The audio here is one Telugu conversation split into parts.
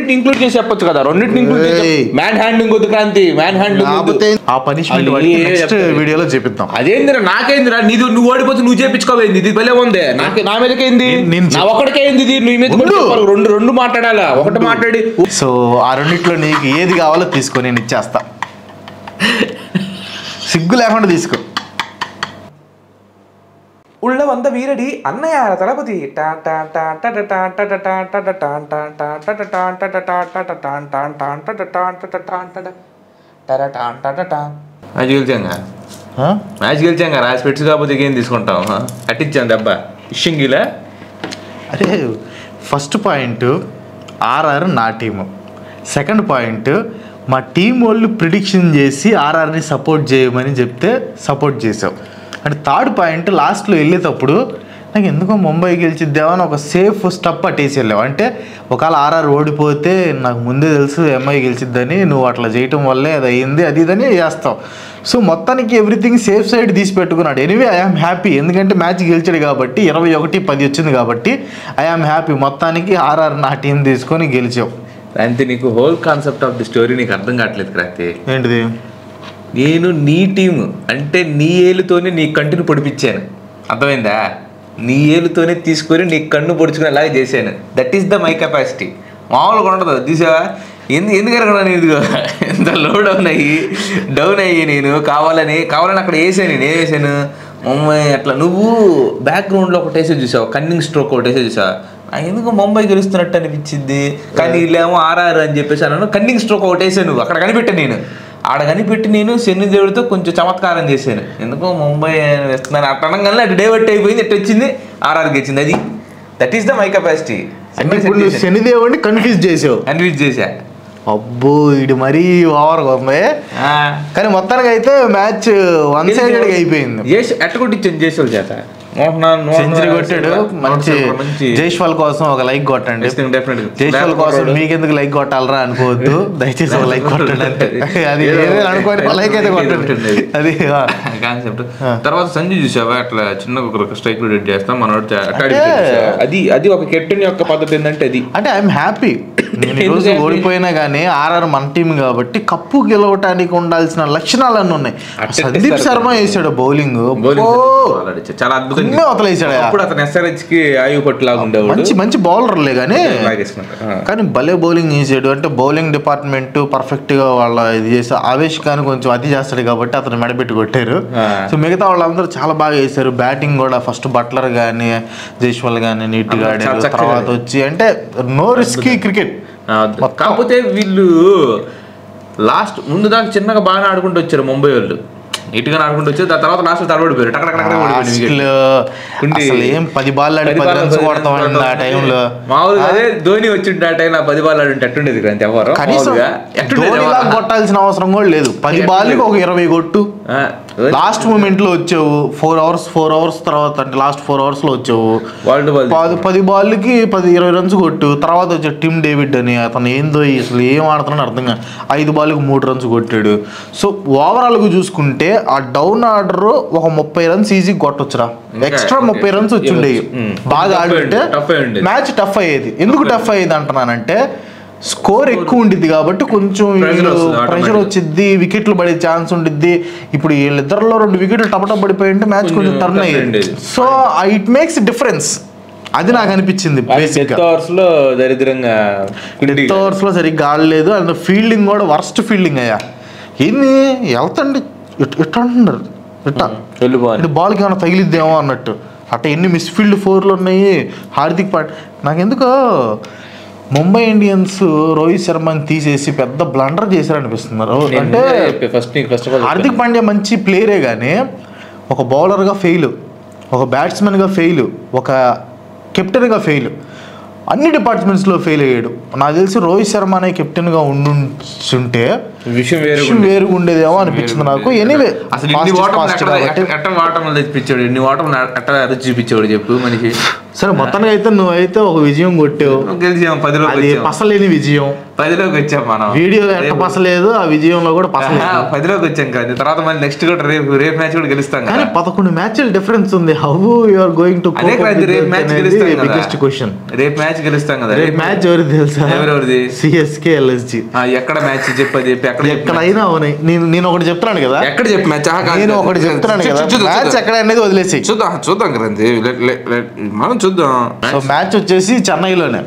రెండింటిని ఇంక్లూడ్ చేసి చెప్పొచ్చు కదా, రెండింటిని ఇంక్లూడ్ చేసి మ్యాన్ హ్యాండింగ్ వద్దు క్రాంతి, మ్యాన్ హ్యాండింగ్ ఆ పనిష్మెంట్ నెక్స్ట్ వీడియోలో చెప్తాం. అదేందిరా నాకేందిరా, నీది నువ్వు ఓడిపోతే నువ్వు చేపించుకోవేంది, ఇది భలే ఉంది. నా మీదకేంది, నా ఒకటికేంది, ఇది నీ మీద రెండు మాట్లాడాలా, ఒకటి మాట్లాడి. సో ఆ రెండిట్లో నీకు ఏది కావాలో తీసుకో, నేను ఇచ్చేస్తా, సిగ్గు లేకుండా తీసుకో. ఉళ్ళ వంద వీరడి అన్నయ్య తలపతి మ్యాచ్ గెలిచాంగా, రాసి పెట్టి కాకపోతే ఏం తీసుకుంటాం, అట్టించాం దెబ్బ ఇషింగిలా. అరే ఫస్ట్ పాయింట్ ఆర్ఆర్ నా టీము, సెకండ్ పాయింట్ మా టీం వాళ్ళు ప్రిడిక్షన్ చేసి ఆర్ఆర్ని సపోర్ట్ చేయమని చెప్తే సపోర్ట్ చేసావు. అండ్ థర్డ్ పాయింట్ లాస్ట్లో వెళ్ళేటప్పుడు నాకు ఎందుకో ముంబై గెలిచిద్దామని ఒక సేఫ్ స్టెప్ పట్టేసి వెళ్ళావు. అంటే ఒకవేళ ఆర్ఆర్ ఓడిపోతే నాకు ముందే తెలుసు ఎంఐ గెలిచిద్దని, నువ్వు అట్లా చేయటం వల్లే అది అయ్యింది, అది ఇదని చేస్తావు. సో మొత్తానికి ఎవ్రీథింగ్ సేఫ్ సైడ్ తీసి పెట్టుకున్నాడు. ఎనీవే ఐఆమ్ హ్యాపీ, ఎందుకంటే మ్యాచ్ గెలిచాడు కాబట్టి, 21-10 వచ్చింది కాబట్టి ఐఆమ్ హ్యాపీ. మొత్తానికి ఆర్ఆర్ నా టీం తీసుకొని గెలిచావు. అంతే, నీకు whole concept of the story నీకు అర్థం కావట్లేదు క్రాంతి. ఏంటిది? నేను నీ టీము అంటే నీ ఏలుతోనే నీ కంటిని పొడిపించాను, అర్థమైందా? నీ ఏలుతోనే తీసుకొని నీ కన్ను పొడుచుకునేలాగా చేశాను. That is the my capacity. మామూలుగా ఉండదు తీసావా, ఎందుకనగా నేను ఇదిగో ఎంత లో డౌన్ అయ్యి నేను కావాలని అక్కడ వేసాను. నేను ఏం వేసాను, ముంబై అట్లా. నువ్వు బ్యాక్గ్రౌండ్లో ఒకటి వేసే చూసావు, కన్నింగ్ స్ట్రోక్ ఒకటి వేసే చూసావు. ఎందుకు ముంబై గెలుస్తున్నట్టు అనిపించింది, కానీ వీళ్ళేమో ఆర్ఆర్ అని చెప్పేసి అన్నాను. కన్నింగ్ స్ట్రోక్ ఒకటి వేసాను, నువ్వు అక్కడ కనిపెట్టాను. నేను ఆడ కనిపెట్టి నేను శని దేవుడితో కొంచెం చమత్కారం చేశాను. ఎందుకో ముంబై వేస్తున్నాను అట్లా అనగానే అటు డైవర్ట్ అయిపోయింది, ఎట్టు వచ్చింది ఆర్ఆర్ గెలిచింది. అది that is the my capacity. శనిదేవుడిని కన్ఫ్యూజ్ చేసా. అబ్బో ఇది మరీ ఓవర్గా ఉంది. కానీ మొత్తానికి అయితే మ్యాచ్ వన్ సైడెడ్గా అయిపోయింది. ఎట్ట కొట్టించాను జైస్వాల్ చేత, సెంచరీ కొట్టాడు. మంచి జైస్వాల్ కోసం ఒక లైక్ కొట్టండి. జైస్వాల్ కోసం మీకెందుకు లైక్ కొట్టాలరా అనుకోవద్దు, దయచేసి ఒక లైక్ కొట్టండి. అది అనుకోని లైక్ అయితే కొట్టండి. అది కాన్సెప్ట్. తర్వాత సంజయ్ చూసావా అట్లా చిన్న ఒక స్ట్రైక్ రేట్ చేస్తాం మనం. అది ఒక కెప్టెన్ యొక్క పద్ధతి ఏంటంటే అది. అంటే ఐఎమ్ హ్యాపీ, ఈరోజు ఓడిపోయినా కానీ ఆర్ఆర్ మన టీం కాబట్టి కప్పు గెలవటానికి ఉండాల్సిన లక్షణాలన్నీ ఉన్నాయి. సందీప్ శర్మ వేసాడు బౌలింగ్, చాలా అద్భుతంగా మంచి బౌలర్లే కానీ భలే బౌలింగ్ వేసాడు. అంటే బౌలింగ్ డిపార్ట్మెంట్ పర్ఫెక్ట్ గా వాళ్ళ ఇది చేసి ఆవేశ్ ఖాన్ కొంచెం అతి చేస్తాడు కాబట్టి అతను మెడబెట్టి కొట్టారు. సో మిగతా వాళ్ళందరూ చాలా బాగా వేసారు. బ్యాటింగ్ కూడా ఫస్ట్ బట్లర్ గానీ జైస్వాల్ గానీ నీట్ గా ఆడారు. తర్వాత వచ్చి అంటే నో రిస్కీ క్రికెట్. కాకపోతే వీళ్ళు లాస్ట్ ముందు దాకా చిన్నగా బాగానే ఆడుకుంటూ వచ్చారు ముంబై వాళ్ళు, నీట్గా ఆడుకుంటూ వచ్చారు. దాని తర్వాత లాస్ట్ తడబడిపోయారు. ఏం 10 బాల్ ఆడి 10 రన్స్ కొడతాం ఆ టైంలో. మామూలుగా అదే ధోని వచ్చింటే ఆ టైం 10 బాల్ ఆడి అట్టుండేది కదా. ఎవరు కొట్టాల్సిన అవసరం కూడా లేదు. 10 బాల్కి ఒక 20 కొట్టు. లాస్ట్ మూమెంట్ లో వచ్చావు, 4 అవర్స్ తర్వాత అంటే లాస్ట్ 4 hours లో వచ్చావు. 10 బాల్కి 10-20 రన్స్ కొట్టు. తర్వాత వచ్చాడు టిమ్ డేవిడ్ అని, అతను ఏందో అసలు ఏం ఆడుతున్నాడు అర్థం కాదు. 5 బాల్కి 3 రన్స్ కొట్టాడు. సో ఓవరాల్ గా చూసుకుంటే ఆ డౌన్ ఆర్డర్ ఒక 30 రన్స్ ఈజీ కొట్టొచ్చురా. ఎక్స్ట్రా 30 రన్స్ వచ్చి ఉండేవి. బాగా ఆడుంటే మ్యాచ్ టఫ్ అయ్యేది. ఎందుకు టఫ్ అయ్యేది అంటున్నానంటే స్కోర్ ఎక్కువ ఉండిద్ది కాబట్టి కొంచెం ప్రెషర్ వచ్చిద్ది, వికెట్లు పడే ఛాన్స్ ఉండిద్ది. ఇప్పుడు వీళ్ళిద్దరిలో 2 వికెట్లు టపటప్ పడిపోయింటే మ్యాచ్ కొంచెం టర్న్ అయ్యింది. So it makes difference. అది నాకు అనిపించింది. డెత్ ఓవర్స్ లో సరిగ్గా ఆడలేదు. అండ్ ఫీల్డింగ్ కూడా వర్స్ట్ ఫీల్డింగ్ అయ్యా. ఏంది వెళ్తండి ఇట్లా అంటున్నారు, ఇట్లా బాల్కి ఏమైనా తగిలిద్దేమో అన్నట్టు. అట్లా ఎన్ని మిస్ఫీల్డ్ 4లు ఉన్నాయి. హార్దిక్ పాండ్యా నాకెందుకో ముంబై ఇండియన్స్ రోహిత్ శర్మని తీసేసి పెద్ద బ్లండర్ చేశారనిపిస్తున్నారు. అంటే హార్దిక్ పాండ్యా మంచి ప్లేయరే కానీ ఒక బౌలర్గా ఫెయిల్, ఒక బ్యాట్స్మెన్గా ఫెయిల్, ఒక కెప్టెన్గా ఫెయిల్, అన్ని డిపార్ట్మెంట్స్లో ఫెయిల్ అయ్యాడు. నాకు తెలిసి రోహిత్ శర్మ అనే కెప్టెన్గా ఉండుంటే విషయం వేరుగా ఉండేదేమో అనిపించింది నాకు. ఎనీవే అసలు చూపించాడు చెప్పు మనిషి. సరే మొత్తానికి అయితే నువ్వైతే ఒక విజయం కొట్టావు, గెలిచాం 10లోకి. పసలేని విజయం. 10లోకి వచ్చాం మనం. వీడియో ఎట్ట పసలేదు, ఆ విజయంలో కూడా పసలేదు. 10లోకి వచ్చాం కదా. తర్వాత మళ్ళీ నెక్స్ట్ కూడా రేపు మ్యాచ్ కూడా గెలుస్తాం. కానీ 11 మ్యాచ్ల డిఫరెన్స్ ఉంది. How you are going to cope with రేపు మ్యాచ్ గెలుస్తాం కదా. Biggest question. రేపు మ్యాచ్ గెలుస్తాం కదా. రేపు మ్యాచ్ ఎవరు తెలుసా? ఎవరిది? CSK LSG. ఎక్కడ మ్యాచ్ చెప్పది? ఎక్కడైనా అవునాయి. నేను ఒకటి చెప్తున్నాను కదా. ఎక్కడ చెప్పి మ్యాచ్? నేను ఒకటి చెప్తున్నాను కదా. మ్యాచ్ ఎక్కడ అనేది వదిలేసి చూద్దాం కదా. మనం చూద్దాం. సో మ్యాచ్ వచ్చేసి చెన్నైలోనే.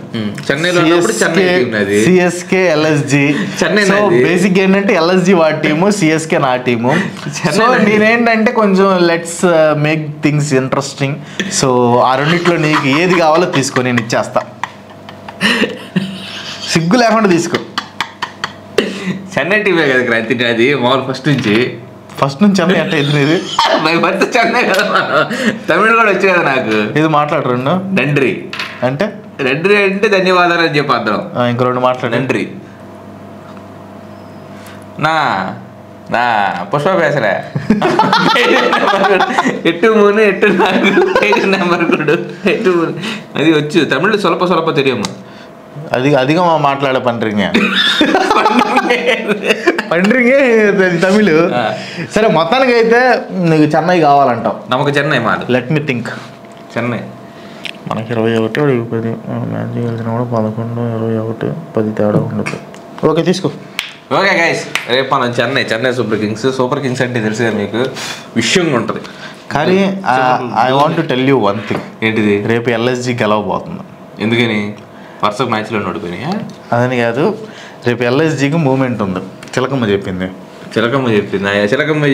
CSK LSG. సో బేసిక్ ఏంటంటే ఎల్ఎస్జి వాడి టీము, సిఎస్కే నా టీము. సో నేనేంటంటే కొంచెం let's make things interesting. So ఆ రెండిట్లో నీకు ఏది కావాలో తీసుకో, నేను ఇచ్చేస్తా. సిగ్గు లేకుండా తీసుకో. చెన్నై టీమే కదా క్రాంతి. అది మామూలు ఫస్ట్ నుంచి చెన్నై అంటే ఇది చెన్నై కదా. తమిళ కూడా వచ్చే కదా నాకు. ఇది మాట్లాడరు. డండ్రి అంటే ధన్యవాదాలు అని చెప్పి అర్థం. ఇంకో 2 మాట్లాడు. డండ్రి నా పుష్ప పేసరా ఎట్టు మూను ఎట్టు నాకు నెంబర్ కూడా ఎట్టు అది వచ్చు. తమిళ స్వల్ప తెలియము. అదిగా మాట్లాడే పండ్రింగే తమిళ్. సరే మొత్తానికి అయితే నీకు చెన్నై కావాలంటావు. నమ్మక చెన్నై మాది. Let me think. చెన్నై మనకి 21 10 మ్యాచ్ గెలిచిన కూడా 11 21 10 తేడా ఉండదు. ఓకే తీసుకో. ఓకే గైస్, రేపు మనం చెన్నై సూపర్ కింగ్స్ అంటే తెలిసే మీకు విషయంగా ఉంటుంది. కానీ I want to tell you one thing. ఏంటిది? రేపు ఎల్ఎస్జి గెలవబోతుంది. ఎందుకని? వరుస మ్యాచ్లో ఓడిపోయినాయా? అదని కాదు, రేపు ఎల్ఎస్జికి మూమెంట్ ఉంది. చిలకమ్మ చెప్పింది. చిలకమ్మ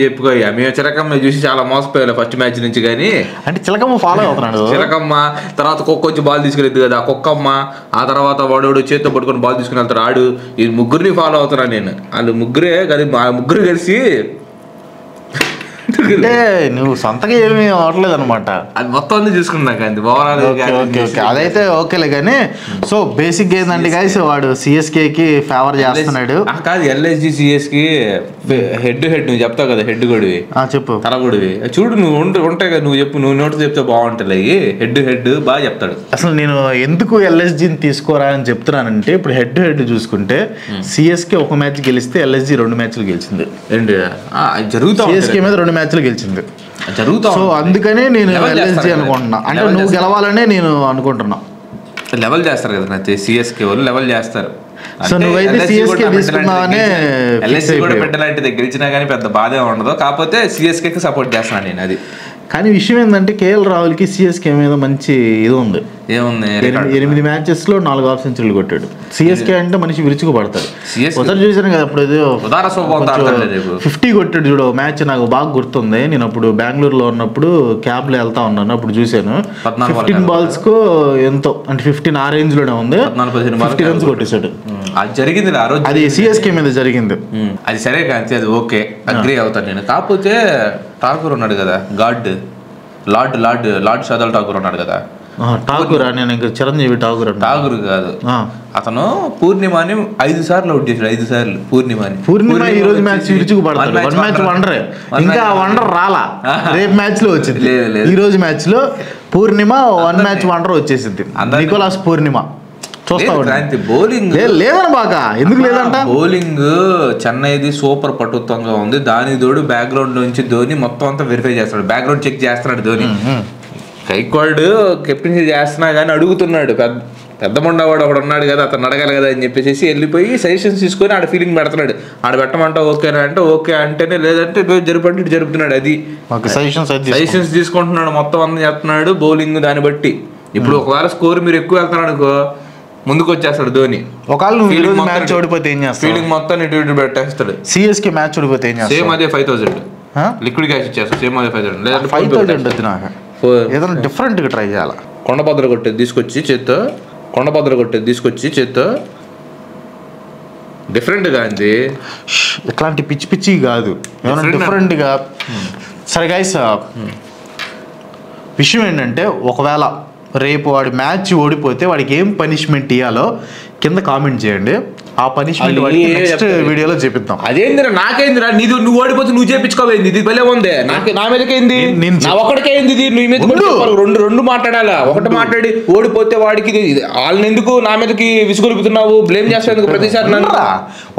చెప్పుకో. మేము చిలకమ్మ చూసి చాలా మోసపోయాలి ఫస్ట్ మ్యాచ్ నుంచి. కానీ అంటే చిలకమ్మ ఫాలో అవుతున్నాడు. చిలకమ్మ తర్వాత కుక్క వచ్చి బాల్ తీసుకెళ్ళిద్ది కదా, కుక్కమ్మ. ఆ తర్వాత వాడు చేతితో పట్టుకొని బాల్ తీసుకుని వెళ్తాడు ఆడు. ఈ ముగ్గురిని ఫాలో అవుతున్నాను నేను. వాళ్ళు ముగ్గురే కదా, ముగ్గురు కలిసి. అంటే నువ్వు సొంతగా ఏమీ అవట్లేదు అనమాట. అది మొత్తం అన్ని చూసుకున్నాక అదైతే ఓకేలే. కానీ సో బేసిక్ ఏంటంటే గైస్, వాడు సిఎస్కే కి ఫేవర్ చేస్తున్నాడు. కాదు, ఎల్ఎస్జి సిఎస్కి హెడ్ నువ్వు చెప్తావు కదా. హెడ్ గొడివి చెప్పు. తలగొడివి చూడు. నువ్వు ఉంటాయి కదా, నువ్వు చెప్పు. నువ్వు నోటి చెప్తే బాగుంటుంది. హెడ్ బాగా చెప్తాడు. అసలు నేను ఎందుకు ఎల్ఎస్జిని తీసుకోరా అని చెప్తున్నానంటే, ఇప్పుడు హెడ్ చూసుకుంటే సిఎస్కే ఒక మ్యాచ్ గెలిస్తే ఎల్ఎస్జి 2 మ్యాచ్లు గెలిచింది. జరుగుతా సిఎస్కే మీద 2 మ్యాచ్లు గెలిచింది జరుగుతా. సో అందుకనే నేను ఎల్ఎస్జి అనుకుంటున్నా. అంటే నువ్వు గెలవాలనే నేను అనుకుంటున్నా. లెవెల్ చేస్తారు కదా సిఎస్కే వాళ్ళు, లెవెల్ చేస్తారు. సో నువ్వైతే సిఎస్కే తీసుకున్నావనే. ఎల్ఎస్జి కూడా పెట్టలాంటిది గెలిచినా కానీ పెద్ద బాధే ఉండదు. కాకపోతే సిఎస్కేకి సపోర్ట్ చేస్తున్నాను నేను. అది కానీ విషయం ఏంటంటే కేఎల్ రాహుల్కి సిఎస్కే మీద మంచి ఇది ఉంది. ఏముంది? 8 మ్యాచెస్లో 4 హాఫ్ సెంచరీలు కొట్టాడు. సిఎస్కే అంటే మనిషి విరుచుకు పడతాడు. ఒకసారి చూసాను కదా, అప్పుడు ఏదో 50 కొట్టాడు చూడు మ్యాచ్. నాకు బాగా గుర్తుంది. నేను అప్పుడు బెంగళూరులో ఉన్నప్పుడు క్యాబ్లో వెళ్తా ఉన్నాను, అప్పుడు చూశాను. 15 బాల్స్కు ఎంతో అంటే 15 ఆ రేంజ్ లోనే ఉంది. 50 రన్స్ కొట్టేశాడు. అది జరిగింది ఆ రోజు. అది సిఎస్కే మీద జరిగింది. అది సరే కానీ అది ఓకే, అగ్రీ అవుతాను నేను. కాకపోతే ఠాకూర్ ఉన్నాడు కదా, లార్డ్ షాదల్ ఠాకూర్ ఉన్నాడు కదా. ఠాకూర్ నేను ఇంకా చిరంజీవి ఠాకూర్ కాదు. అతను పూర్ణిమని 5 సార్లు అవుట్ చేశాడు. 5 సార్లు పూర్ణిమ ఈ రోజు మ్యాచ్ విరుచుకు పడతాడు. 1 మ్యాచ్ వండరే, ఇంకా వండర్ రాలా. రేపు మ్యాచ్ లో వచ్చింది. ఈ రోజు మ్యాచ్ లో పూర్ణిమ 1 మ్యాచ్ వండర్ వచ్చేసింది. నికోలాస్ పూర్ణిమ బౌలింగ్ లేదని బాగా ఎందుకు లేదంట. బౌలింగ్ చెన్నైది సూపర్ పటుత్వంగా ఉంది. దాని తోడు బ్యాక్గ్రౌండ్ నుంచి ధోని మొత్తం అంతా వెరిఫై చేస్తున్నాడు, బ్యాక్గ్రౌండ్ చెక్ చేస్తున్నాడు ధోని. గైక్వాడ్ కెప్టెన్సీ చేస్తున్నా కానీ అడుగుతున్నాడు. పెద్ద మొండవాడు ఒకడు ఉన్నాడు కదా, అతను అడగాలి కదా అని చెప్పేసి వెళ్ళిపోయి సజెషన్స్ తీసుకొని ఆడ ఫీలింగ్ పెడుతున్నాడు. ఆడ పెట్టమంటా ఓకేనా అంటే ఓకే అంటేనే, లేదంటే జరుపుంటే జరుపుతున్నాడు. అది సజెషన్స్ తీసుకుంటున్నాడు, మొత్తం అంతా చెప్తున్నాడు. బౌలింగ్ దాన్ని బట్టి ఇప్పుడు ఒకవేళ స్కోర్ మీరు ఎక్కువ వెళ్తున్నాడు అనుకో, ముందుకు వచ్చేస్తాడు ధోని. ఒకవేళ మ్యాచ్ ఓడిపోతే ఏం చేస్తాడు? ఫీలింగ్ మొత్తం ఇటు పెట్టేస్తాడు. సిఎస్కే మ్యాచ్ ఓడిపోతే ఏం చేస్తాడు? సేమ్ అదే 5000 లిక్విడ్ క్యాష్ ఇచ్చేస్తాడు. సేమ్ అదే 5000. లేదంటే 5000 వద్దు, నాకు ఏదైనా డిఫరెంట్ గా ట్రై చేయాలి. కొండపద్ర కొట్టేది తీసుకొచ్చి చేత్తో డిఫరెంట్ గా అంది. ఇట్లాంటి పిచ్చి కాదు, ఏమైనా డిఫరెంట్ గా. సరే గైస్, విషయం ఏంటంటే ఒకవేళ రేపు వాడి మ్యాచ్ ఓడిపోతే వాడికి ఏం పనిష్మెంట్ ఇవ్వాలో కింద కామెంట్ చేయండి. ఆ పనిష్మెంట్ నెక్స్ట్ వీడియోలో చెప్పిద్దాం. అదేందిరా నాకేందిరా నీది నువ్వు ఓడిపోతే నువ్వు చేపించుకోవేంది ఇది భలే ఉంది నా మీదకేంది నా ఒక్కడికేంది ఇది నీ మీద రెండు మాట్లాడాలా ఒకటి మాట్లాడి ఓడిపోతే వాడికి వాళ్ళని ఎందుకు నా మీదకి విసుగొలుపుతున్నావు బ్లేమ్ చేస్తావు ప్రతిసారి నన్ను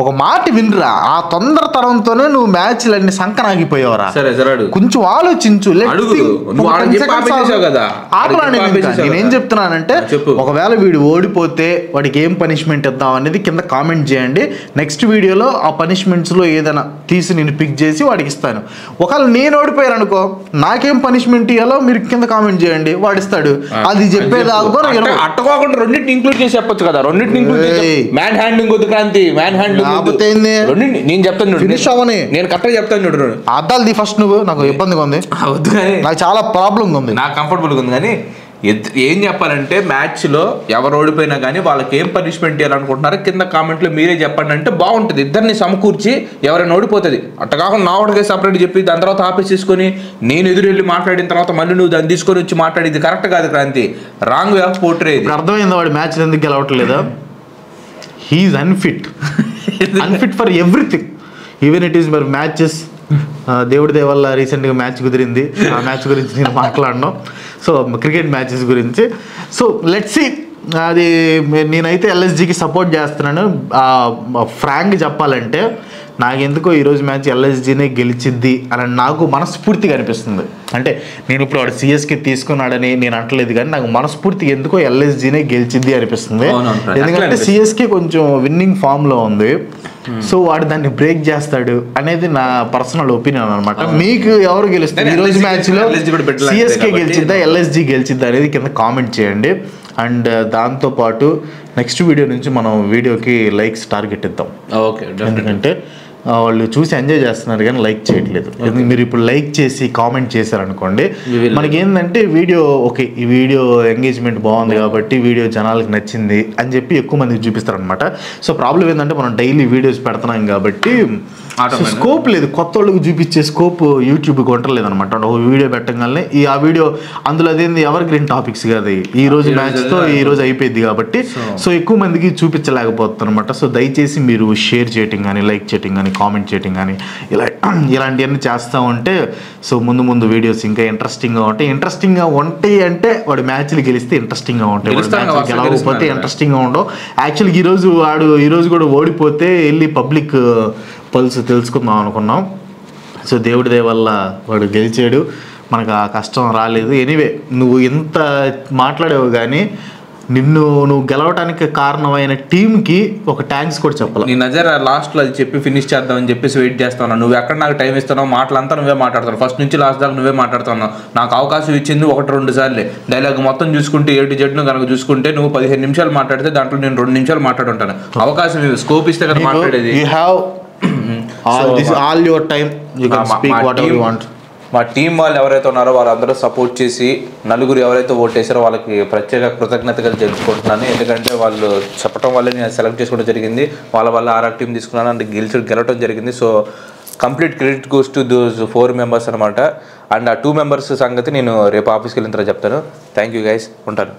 ఒక మాట వినరా ఆ తొందరతరంతోనే నువ్వు మ్యాచ్లన్నీ సంకనాగిపోయావరా సరే సరే కొంచెం ఆలోచించు కదా నేనేం చెప్తున్నానంటే ఒకవేళ వీడు ఓడిపోతే వాడికి ఏం పనిష్మెంట్ ఇద్దాం అనేది కింద కామెంట్ చేయండి నెక్స్ట్ వీడియోలో ఆ పనిష్మెంట్స్ లో ఏదైనా తీసి నేను పిక్ చేసి వాడికి ఇస్తాను ఒకవేళ నేను ఓడిపోయాను అనుకో నాకేం పనిష్మెంట్ ఇవ్వాలో మీరు కింద కామెంట్ చేయండి వాడిస్తాడు అది చెప్పేదాకా అట్టకోకుండా రెండింటిని ఇంక్లూడ్ చేసి చెప్పొచ్చు కదా రెండింటిని ఇంక్లూడ్ మ్యాన్ హ్యాండింగ్ వద్దు క్రాంతి మ్యాన్ హ్యాండింగ్ నేను చెప్తాను ఫినిష్ అవని నేను కరెక్ట్గా చెప్తాను చూడు అద్దాలు ఫస్ట్ నువ్వు నాకు ఇబ్బందిగా ఉంది వద్దు కానీ నాకు చాలా ప్రాబ్లం ఉంది నాకు కంఫర్టబుల్గా ఉంది కానీ ఏం చెప్పాలంటే మ్యాచ్లో ఎవరు ఓడిపోయినా కానీ వాళ్ళకి ఏం పనిష్మెంట్ ఇవ్వాలనుకుంటున్నారో కింద కామెంట్లో మీరే చెప్పండి అంటే బాగుంటుంది ఇద్దరిని సమకూర్చి ఎవరైనా ఓడిపోతుంది అట్ట కాకుండా నా ఒకటికే సపరేట్ చెప్పి దాని తర్వాత ఆఫీస్ తీసుకొని నేను ఎదురు వెళ్ళి మాట్లాడిన తర్వాత మళ్ళీ నువ్వు దాన్ని తీసుకొని వచ్చి మాట్లాడేది కరెక్ట్ కాదు Kranti wrong way of portray అర్థమైంది వాడు మ్యాచ్ ఎందుకు గెలవట్లేదా he is unfit for everything even it is more matches దేవుడి దేవల్ల రీసెంట్గా మ్యాచ్ కుదిరింది ఆ మ్యాచ్ గురించి నేను మాట్లాడను సో క్రికెట్ మ్యాచెస్ గురించి సో లెట్స్ సీ అది నేనైతే ఎల్ఎస్జికి సపోర్ట్ చేస్తున్నాను ఫ్రాంక్ చెప్పాలంటే నాకెందుకో ఈరోజు మ్యాచ్ ఎల్ఎస్జినే గెలిచిద్ది అని నాకు మనస్ఫూర్తిగా అనిపిస్తుంది అంటే నేను ఇప్పుడు వాడు సిఎస్కే తీసుకున్నాడని నేను అంటలేదు కానీ నాకు మనస్ఫూర్తిగా ఎందుకో ఎల్ఎస్జినే గెలిచిద్ది అనిపిస్తుంది ఎందుకంటే సిఎస్కే కొంచెం విన్నింగ్ ఫామ్లో ఉంది సో వాడు దాన్ని బ్రేక్ చేస్తాడు అనేది నా పర్సనల్ ఒపీనియన్ అనమాట మీకు ఎవరు గెలుస్తారు ఈ రోజు మ్యాచ్ లో సిఎస్కే గెలిచిద్దా ఎల్ఎస్జి గెలిచిద్దా అనేది కింద కామెంట్ చేయండి అండ్ దాంతో పాటు నెక్స్ట్ వీడియో నుంచి మనం వీడియోకి లైక్స్ టార్గెట్ ఇద్దాం ఓకే ఎందుకంటే వాళ్ళు చూసి ఎంజాయ్ చేస్తున్నారు కానీ లైక్ చేయట్లేదు మీరు ఇప్పుడు లైక్ చేసి కామెంట్ చేశారనుకోండి మనకి ఏంటంటే వీడియో ఓకే ఈ వీడియో ఎంగేజ్మెంట్ బాగుంది కాబట్టి వీడియో జనాలకు నచ్చింది అని చెప్పి ఎక్కువ మందికి చూపిస్తారు అనమాట సో ప్రాబ్లం ఏంటంటే మనం డైలీ వీడియోస్ పెడుతున్నాం కాబట్టి స్కోప్ లేదు కొత్త వాళ్ళకి చూపించే స్కోప్ యూట్యూబ్ కొంటలేదు అనమాట ఒక వీడియో పెట్టగానే ఆ వీడియో అందులో అదేంది ఎవర్ గ్రీన్ టాపిక్స్ కాదు ఈ రోజు మ్యాచ్తో ఈ రోజు అయిపోయింది కాబట్టి సో ఎక్కువ మందికి చూపించలేకపోతుంది అనమాట సో దయచేసి మీరు షేర్ చేయటం కానీ లైక్ చేయటం కానీ కామెంట్ చేయటం కానీ ఇలాంటివన్నీ చేస్తూ ఉంటే సో ముందు వీడియోస్ ఇంకా ఇంట్రెస్టింగ్గా ఉంటాయి అంటే వాడు మ్యాచ్లు గెలిస్తే ఇంట్రెస్టింగ్గా ఉంటాయి గెలవకపోతే ఇంట్రెస్టింగ్గా ఉండవు యాక్చువల్గా ఈరోజు కూడా ఓడిపోతే వెళ్ళి పబ్లిక్ పల్స్ తెలుసుకుందాం అనుకున్నాం సో దేవుడి దయ వల్ల వాడు గెలిచాడు మనకు ఆ కష్టం రాలేదు ఎనీవే నువ్వు ఇంత మాట్లాడావు కానీ నువ్వు గెలవడానికి కారణమైన టీంకి ఒక థ్యాంక్స్ కూడా చెప్పాలి నీ నజర్ లాస్ట్లో అది చెప్పి ఫినిష్ చేద్దామని చెప్పేసి వెయిట్ చేస్తాను నువ్వు ఎక్కడ నాకు టైం ఇస్తున్నావు మాటలంతా నువ్వే మాట్లాడుతున్నావు ఫస్ట్ నుంచి లాస్ట్ దాకా నువ్వే మాట్లాడుతున్నావు నాకు అవకాశం ఇచ్చింది 1-2 సార్లే డైలాగ్ మొత్తం చూసుకుంటే ఏటు జడ్ను కనుక చూసుకుంటే నువ్వు 15 నిమిషాలు మాట్లాడితే దాంట్లో నేను 2 నిమిషాలు మాట్లాడుంటాను అవకాశం స్కోప్ ఇస్తే కదా మాట్లాడేది all your time you can speak whatever you want మా టీం వాళ్ళు ఎవరైతే ఉన్నారో వాళ్ళందరూ సపోర్ట్ చేసి నలుగురు ఎవరైతే ఓటేసారో వాళ్ళకి ప్రత్యేక కృతజ్ఞతలు తెలుసుకుంటున్నాను ఎందుకంటే వాళ్ళు చెప్పడం వల్లే నేను సెలెక్ట్ చేసుకోవడం జరిగింది వాళ్ళ వల్ల ఆర్ఆర్ టీం తీసుకున్నాను అండ్ గెలవడం జరిగింది so complete credit goes to those 4 members అనమాట అండ్ ఆ 2 మెంబర్స్ సంగతి నేను రేపు ఆఫీస్కి వెళ్ళిన తర్వాత చెప్తాను థ్యాంక్ యూ గైస్ ఉంటాను